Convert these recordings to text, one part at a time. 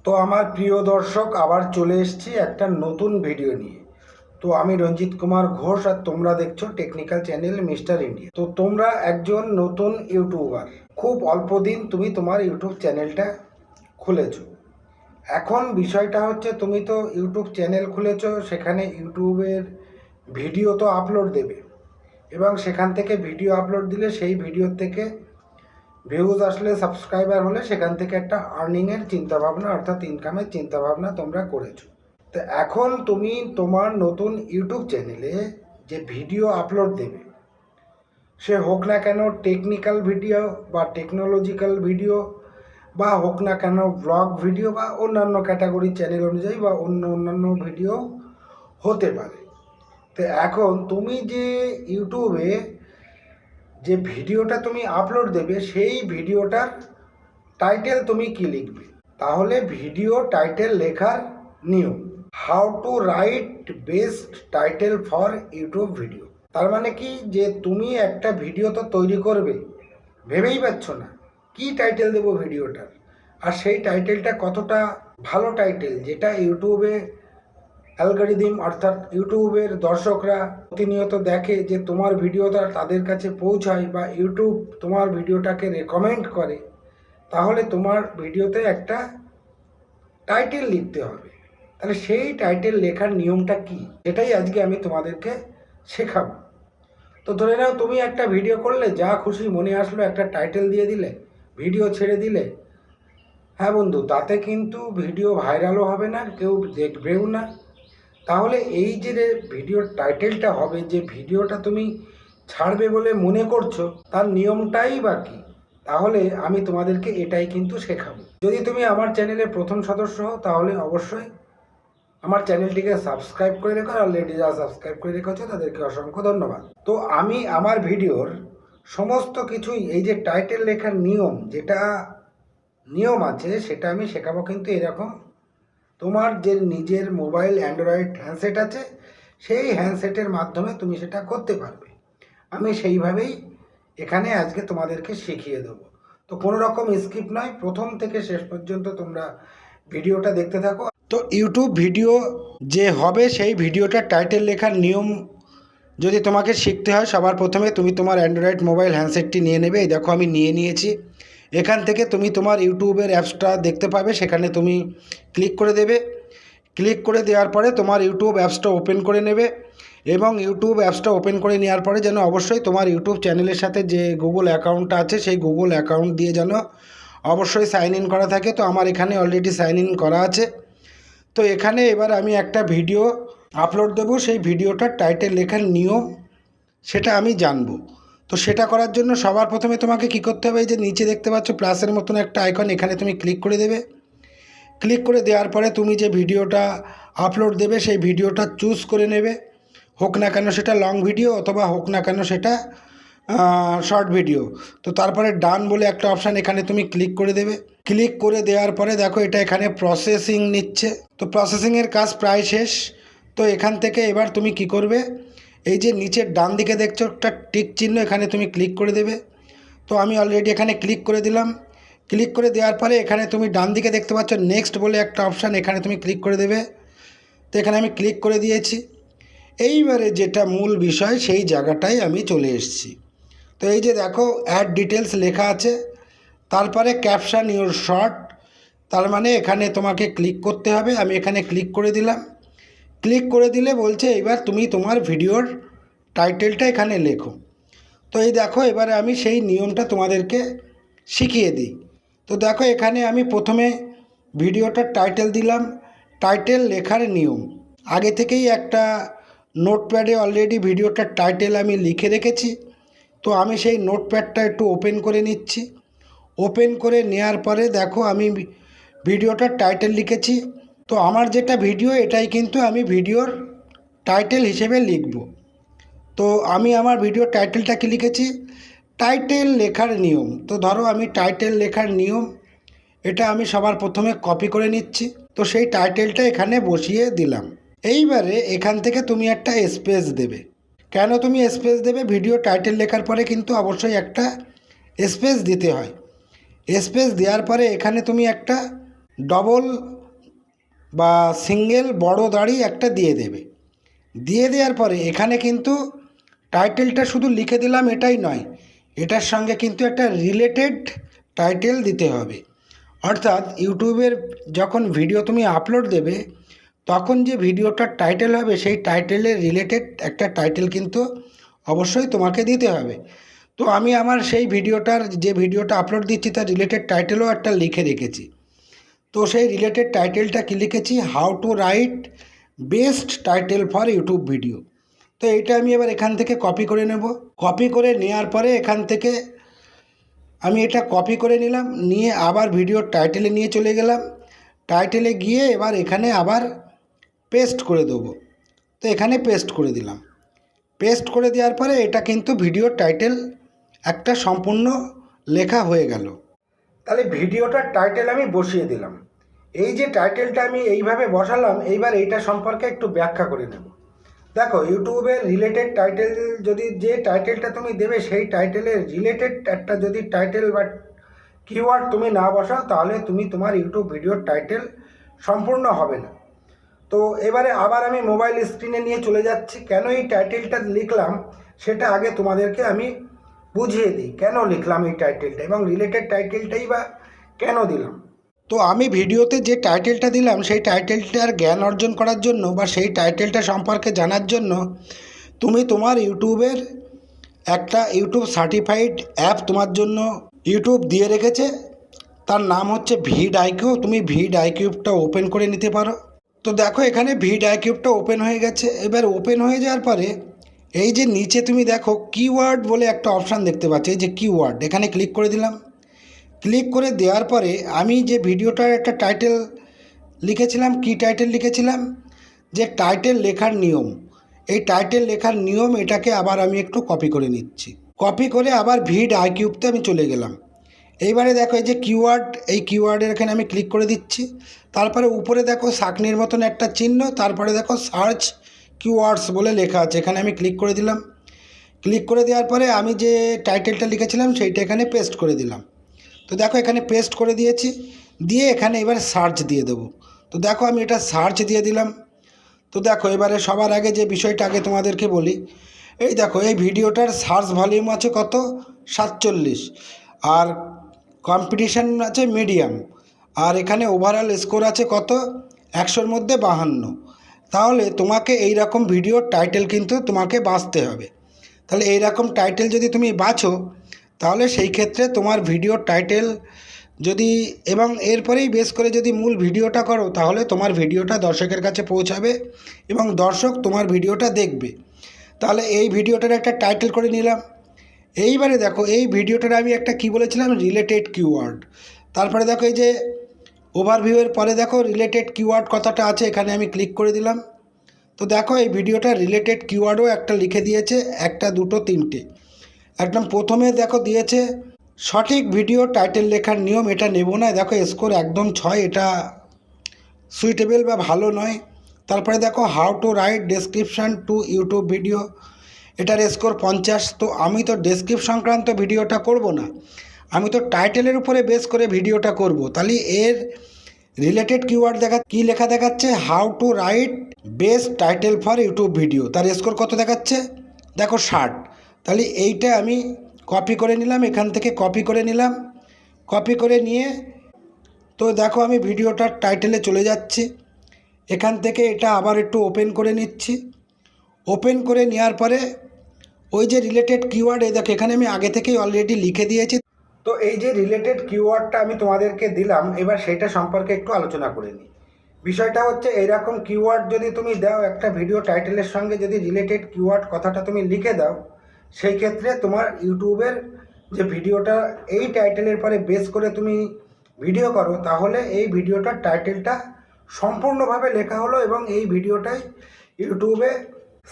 তো আমার প্রিয় দর্শক, আবার চলে এসেছি একটা নতুন ভিডিও নিয়ে। তো আমি রঞ্জিত কুমার ঘোষ, আর তোমরা দেখছো টেকনিক্যাল চ্যানেল মিস্টার ইন্ডিয়া। তো তোমরা একজন নতুন ইউটিউবার, খুব অল্প দিন তুমি তোমার ইউটিউব চ্যানেলটা খুলেছো। এখন বিষয়টা হচ্ছে, তুমি তো ইউটিউব চ্যানেল খুলেছো, সেখানে ইউটিউবের ভিডিও তো আপলোড দেবে, এবং সেখান থেকে ভিডিও আপলোড দিলে সেই ভিডিও থেকে ভিউজ আসলে, সাবস্ক্রাইবার হলে, সেখান থেকে একটা আর্নিংয়ের চিন্তাভাবনা, অর্থাৎ ইনকামের চিন্তাভাবনা তোমরা করেছো। তো এখন তুমি তোমার নতুন ইউটিউব চ্যানেলে যে ভিডিও আপলোড দেবে, সে হোক না কেন টেকনিক্যাল ভিডিও বা টেকনোলজিক্যাল ভিডিও, বা হোক না কেন ব্লগ ভিডিও, বা অন্যান্য ক্যাটাগরি চ্যানেল অনুযায়ী, বা অন্যান্য ভিডিও হতে পারে। তো এখন তুমি যে ইউটিউবে যে ভিডিওটা তুমি আপলোড দেবে, সেই ভিডিওটার টাইটেল তুমি কি লিখবে? তাহলে ভিডিও টাইটেল লেখার নিয়ম, how to right best title for YouTube video. তার মানে কি, যে তুমি একটা ভিডিও তো তৈরি করবে, ভেবেই পাচ্ছ না কি টাইটেল দেবো ভিডিওটার, আর সেই টাইটেলটা কতটা ভালো টাইটেল, যেটা ইউটিউবে অ্যালগরিদম, অর্থাৎ ইউটিউবের দর্শকরা প্রতিনিয়ত দেখে, যে তোমার ভিডিওটা তাদের কাছে পৌঁছায়, বা ইউটিউব তোমার ভিডিওটাকে রেকমেন্ড করে। তাহলে তোমার ভিডিওতে একটা টাইটেল লিখতে হবে। তাহলে সেই টাইটেল লেখার নিয়মটা কি, সেটাই আজকে আমি তোমাদেরকে শেখাবো। তো ধরে নাও, তুমি একটা ভিডিও করলে, যা খুশি মনে আসলো একটা টাইটেল দিয়ে দিলে, ভিডিও ছেড়ে দিলে। হ্যাঁ বন্ধু, তাতে কিন্তু ভিডিও ভাইরালও হবে না, কেউ দেখবেও না। তাহলে এই যে ভিডিওর টাইটেলটা হবে, যে ভিডিওটা তুমি ছাড়বে বলে মনে করছো, তার নিয়মটাই বা কী? তাহলে আমি তোমাদেরকে এটাই কিন্তু শেখাবো। যদি তুমি আমার চ্যানেলের প্রথম সদস্য হও, তাহলে অবশ্যই আমার চ্যানেলটিকে সাবস্ক্রাইব করে রেখো। অলরেডি যারা সাবস্ক্রাইব করে রেখেছো তাদেরকে অসংখ্য ধন্যবাদ। তো আমি আমার ভিডিওর সমস্ত কিছুই, এই যে টাইটেল লেখার নিয়ম, যেটা নিয়ম আছে, সেটা আমি শেখাবো। কিন্তু এরকম তোমার যে নিজের মোবাইল অ্যান্ড্রয়েড হ্যান্ডসেট আছে, সেই হ্যান্ডসেটের মাধ্যমে তুমি সেটা করতে পারবে। আমি সেইভাবেই এখানে আজকে তোমাদেরকে শিখিয়ে দেবো। তো কোনো রকম স্কিপ নয়, প্রথম থেকে শেষ পর্যন্ত তোমরা ভিডিওটা দেখতে থাকো। তো ইউটিউব ভিডিও যে হবে, সেই ভিডিওটার টাইটেল লেখার নিয়ম যদি তোমাকে শিখতে হয়, সবার প্রথমে তুমি তোমার অ্যান্ড্রয়েড মোবাইল হ্যান্ডসেটটি নিয়ে নেবে। এই দেখো, আমি নিয়ে নিয়েছি। এখান থেকে তুমি তোমার ইউটিউবের অ্যাপসটা দেখতে পাবে, সেখানে তুমি ক্লিক করে দেবে। ক্লিক করে দেওয়ার পরে তোমার ইউটিউব অ্যাপসটা ওপেন করে নেবে, এবং ইউটিউব অ্যাপসটা ওপেন করে নেওয়ার পরে যেন অবশ্যই তোমার ইউটিউব চ্যানেলের সাথে যে গুগল অ্যাকাউন্টটা আছে, সেই গুগল অ্যাকাউন্ট দিয়ে যেন অবশ্যই সাইন ইন করা থাকে। তো আমার এখানে অলরেডি সাইন ইন করা আছে। তো এখানে এবার আমি একটা ভিডিও আপলোড দেবো, সেই ভিডিওটার টাইটেল লেখার নিয়ম সেটা আমি জানবো। তো সেটা করার জন্য সবার প্রথমে তোমাকে কি করতে হবে, এই যে নিচে দেখতে পাচ্ছ প্লাসের মতন একটা আইকন, এখানে তুমি ক্লিক করে দেবে। ক্লিক করে দেওয়ার পরে তুমি যে ভিডিওটা আপলোড দেবে, সেই ভিডিওটা চুজ করে নেবে। হোক না কেন সেটা লং ভিডিও, অথবা হোক না কেন সেটা শর্ট ভিডিও। তো তারপরে ডান বলে একটা অপশান, এখানে তুমি ক্লিক করে দেবে। ক্লিক করে দেওয়ার পরে দেখো, এটা এখানে প্রসেসিং নিচ্ছে। তো প্রসেসিংয়ের কাজ প্রায় শেষ। তো এখান থেকে এবার তুমি কি করবে, এই যে নিচের ডান দিকে দেখছো একটা টিক চিহ্ন, এখানে তুমি ক্লিক করে দেবে। তো আমি অলরেডি এখানে ক্লিক করে দিলাম। ক্লিক করে দেওয়ার পরে এখানে তুমি ডান দিকে দেখতে পাচ্ছ নেক্সট বলে একটা অপশান, এখানে তুমি ক্লিক করে দেবে। তো এখানে আমি ক্লিক করে দিয়েছি। এইবারে যেটা মূল বিষয়, সেই জায়গাটায় আমি চলে এসেছি। তো এই যে দেখো, অ্যাড ডিটেলস লেখা আছে, তারপরে ক্যাপশন ইউর শর্ট, তার মানে এখানে তোমাকে ক্লিক করতে হবে। আমি এখানে ক্লিক করে দিলাম। ক্লিক করে দিলে বলছে এবার তুমি তোমার ভিডিওর টাইটেলটা এখানে লেখো। তো এই দেখো, এবারে আমি সেই নিয়মটা তোমাদেরকে শিখিয়ে দিই। তো দেখো, এখানে আমি প্রথমে ভিডিওটার টাইটেল দিলাম। টাইটেল লেখার নিয়ম, আগে থেকেই একটা নোটপ্যাডে অলরেডি ভিডিওটার টাইটেল আমি লিখে রেখেছি। তো আমি সেই নোটপ্যাডটা একটু ওপেন করে নিচ্ছি। ওপেন করে নেওয়ার পরে দেখো, আমি ভিডিওটার টাইটেল লিখেছি। তো আমার যেটা ভিডিও, এটাই কিন্তু আমি ভিডিওর টাইটেল হিসেবে লিখব। তো আমি আমার ভিডিওর টাইটেলটা কি লিখেছি, টাইটেল লেখার নিয়ম। তো ধরো, আমি টাইটেল লেখার নিয়ম, এটা আমি সবার প্রথমে কপি করে নিচ্ছি। তো সেই টাইটেলটা এখানে বসিয়ে দিলাম। এইবারে এখান থেকে তুমি একটা স্পেস দেবে। কেন তুমি স্পেস দেবে? ভিডিও টাইটেল লেখার পরে কিন্তু অবশ্যই একটা স্পেস দিতে হয়। স্পেস দেওয়ার পরে এখানে তুমি একটা ডবল বা সিঙ্গেল বড় দাড়ি একটা দিয়ে দেবে। দিয়ে দেওয়ার পরে এখানে কিন্তু টাইটেলটা শুধু লিখে দিলাম এটাই নয়, এটার সঙ্গে কিন্তু একটা রিলেটেড টাইটেল দিতে হবে। অর্থাৎ ইউটিউবের যখন ভিডিও তুমি আপলোড দেবে তখন যে ভিডিওটার টাইটেল হবে সেই টাইটেলের রিলেটেড একটা টাইটেল কিন্তু অবশ্যই তোমাকে দিতে হবে। তো আমি আমার সেই যে ভিডিওটা আপলোড দিচ্ছি তার রিলেটেড টাইটেলও একটা লিখে রেখেছি। তো সেই রিলেটেড টাইটেলটা কি লিখেছি, how to right best title for YouTube video. তো এইটা আমি এবার এখান থেকে কপি করে নেব। কপি করে নেওয়ার পরে এখান থেকে আমি এটা কপি করে নিলাম, নিয়ে আবার ভিডিওর টাইটেলে নিয়ে চলে গেলাম। টাইটেলে গিয়ে এবার এখানে আবার পেস্ট করে দেবো। তো এখানে পেস্ট করে দিলাম। পেস্ট করে দেওয়ার পরে এটা কিন্তু ভিডিওর টাইটেল একটা সম্পূর্ণ লেখা হয়ে গেল। তাহলে ভিডিওটার টাইটেল আমি বসিয়ে দিলাম। এই যে টাইটেলটা আমি এইভাবে বসালাম, এইবার এইটা সম্পর্কে একটু ব্যাখ্যা করে নেব। দেখো, ইউটিউবের রিলেটেড টাইটেল যদি যে টাইটেলটা তুমি দেবে সেই টাইটেলের রিলেটেড একটা যদি টাইটেল বা কিওয়ার্ড তুমি না বসাও তাহলে তোমার ইউটিউব ভিডিওর টাইটেল সম্পূর্ণ হবে না। তো এবারে আবার আমি মোবাইল স্ক্রিনে নিয়ে চলে যাচ্ছি। কেন এই টাইটেলটা লিখলাম সেটা আগে তোমাদেরকে আমি বুঝিয়ে দিই, কেন লিখলাম এই টাইটেলটা এবং রিলেটেড টাইটেলটাই বা কেন দিলাম। তো আমি ভিডিওতে যে টাইটেলটা দিলাম সেই টাইটেলটার জ্ঞান অর্জন করার জন্য বা সেই টাইটেলটা সম্পর্কে জানার জন্য তুমি তোমার ইউটিউবের একটা ইউটিউব সার্টিফাইড অ্যাপ তোমার জন্য ইউটিউব দিয়ে রেখেছে, তার নাম হচ্ছে ভিডআইকিউ। তুমি ভিডআইকিউটা ওপেন করে নিতে পারো। তো দেখো এখানে ভিডআইকিউটা ওপেন হয়ে গেছে। এবার ওপেন হয়ে যাওয়ার পরে এই যে নিচে তুমি দেখো কিওয়ার্ড বলে একটা অপশান দেখতে পাচ্ছ, এই যে কিওয়ার্ড, এখানে ক্লিক করে দিলাম। ক্লিক করে দেওয়ার পরে আমি যে ভিডিওটার একটা টাইটেল লিখেছিলাম, কি টাইটেল লিখেছিলাম, যে টাইটেল লেখার নিয়ম, এই টাইটেল লেখার নিয়ম এটাকে আবার আমি একটু কপি করে নিচ্ছি। কপি করে আবার ভিডআইকিউতে আমি চলে গেলাম। এইবারে দেখো এই যে কিওয়ার্ড, এই কিওয়ার্ডের এখানে আমি ক্লিক করে দিচ্ছি। তারপরে উপরে দেখো সাকনির মতন একটা চিহ্ন, তারপরে দেখো সার্চ কিওয়ার্ডস বলে লেখা আছে, এখানে আমি ক্লিক করে দিলাম। ক্লিক করে দেওয়ার পরে আমি যে টাইটেলটা লিখেছিলাম সেইটা এখানে পেস্ট করে দিলাম। তো দেখো এখানে পেস্ট করে দিয়েছি, দিয়ে এখানে এবার সার্চ দিয়ে দেবো। তো দেখো আমি এটা সার্চ দিয়ে দিলাম। তো দেখো এবারে সবার আগে যে বিষয়টা আগে তোমাদেরকে বলি, এই দেখো এই ভিডিওটার সার্চ ভলিউম আছে কত, 47, আর কম্পিটিশান আছে মিডিয়াম, আর এখানে ওভারঅল স্কোর আছে কত, 100-র মধ্যে 52। তাহলে তোমাকে এই রকম ভিডিওর টাইটেল কিন্তু তোমাকে বাছতে হবে। তাহলে এই রকম টাইটেল যদি তুমি বাছো তাহলে সেই ক্ষেত্রে তোমার ভিডিওর টাইটেল যদি এবং এরপরেই বেস করে যদি মূল ভিডিওটা করো তাহলে তোমার ভিডিওটা দর্শকের কাছে পৌঁছাবে এবং দর্শক তোমার ভিডিওটা দেখবে। তাহলে এই ভিডিওটার একটা টাইটেল করে নিলাম। এইবারে দেখো এই ভিডিওটার আমি একটা কি বলেছিলাম, রিলেটেড কিওয়ার্ড। তারপরে দেখো এই যে ওভারভিউয়ের পরে দেখো রিলেটেড কিওয়ার্ড কথাটা আছে, এখানে আমি ক্লিক করে দিলাম। তো দেখো এই ভিডিওটা রিলেটেড কিওয়ার্ডও একটা লিখে দিয়েছে, একটা, দুটো, তিনটে। একদম প্রথমে দেখো দিয়েছে সঠিক ভিডিও টাইটেল লেখার নিয়ম, এটা নেব না। দেখো স্কোর একদম 6, এটা সুইটেবল বা ভালো নয়। তারপরে দেখো how to write description to YouTube video, এটার স্কোর 50। তো আমি তো ডেসক্রিপশন সংক্রান্ত ভিডিওটা করব না, আমি তো টাইটেলের উপরে বেস করে ভিডিওটা করব। তাহলে এর রিলেটেড কিওয়ার্ড কি লেখা দেখাচ্ছে, how to right best title for YouTube video, তার স্কোর কত দেখাচ্ছে, দেখো 60। তাহলে এইটা আমি কপি করে নিলাম, এখান থেকে কপি করে নিলাম। কপি করে নিয়ে তো দেখো আমি ভিডিওটার টাইটেলে চলে যাচ্ছি। এখান থেকে এটা আবার একটু ওপেন করে নিচ্ছি। ওপেন করে নেওয়ার পরে ওই যে রিলেটেড কিওয়ার্ড, এই দেখো এখানে আমি আগে থেকেই অলরেডি লিখে দিয়েছি। তো এই যে রিলেটেড কিওয়ার্ডটা আমি তোমাদেরকে দিলাম, এবার সেটা সম্পর্কে একটু আলোচনা করে নিই। বিষয়টা হচ্ছে এইরকম কিওয়ার্ড যদি তুমি দাও একটা ভিডিও টাইটেলের সঙ্গে, যদি রিলেটেড কিওয়ার্ড কথাটা তুমি লিখে দাও, সেই ক্ষেত্রে তোমার ইউটিউবের যে ভিডিওটা এই টাইটেলের পরে বেস করে তুমি ভিডিও করো তাহলে এই ভিডিওটার টাইটেলটা সম্পূর্ণভাবে লেখা হলো এবং এই ভিডিওটাই ইউটিউবে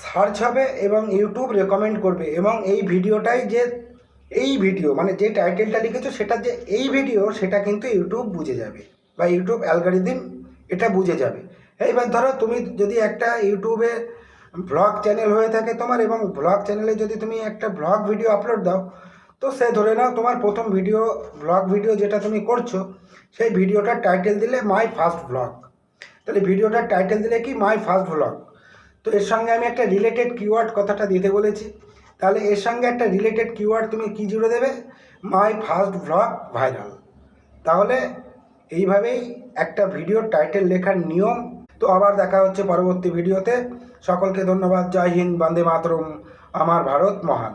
সার্চ হবে এবং ইউটিউব রেকমেন্ড করবে এবং এই ভিডিওটাই যে এই ভিডিও মানে যে টাইটেলটা লিখেছো সেটা যে এই ভিডিও সেটা কিন্তু ইউটিউব বুঝে যাবে বা ইউটিউব অ্যালগরিদম এটা বুঝে যাবে। এইবার ধরো তুমি যদি একটা ইউটিউবে ব্লগ চ্যানেল হয়ে থাকে তোমার এবং ব্লগ চ্যানেলে যদি তুমি একটা ব্লগ ভিডিও আপলোড দাও, তো সে ধরে নাও তোমার প্রথম ব্লগ ভিডিও যেটা তুমি করছো সেই ভিডিওটার টাইটেল দিলে মাই ফার্স্ট ব্লগ। তাহলে ভিডিওটার টাইটেল দিলে কি মাই ফার্স্ট ব্লগ। তো এর সঙ্গে আমি একটা রিলেটেড কিওয়ার্ড কথাটা দিতে বলেছি। তাহলে এর সঙ্গে একটা রিলেটেড কিওয়ার্ড তুমি কি জুড়ে দেবে? My first blog viral. তাহলে এইভাবেই একটা ভিডিওর টাইটেল লেখার নিয়ম। তো আবার দেখা হচ্ছে পরবর্তী ভিডিওতে। সকলকে ধন্যবাদ। জয় হিন্দ, বন্দে মাতরম, আমার ভারত মহান।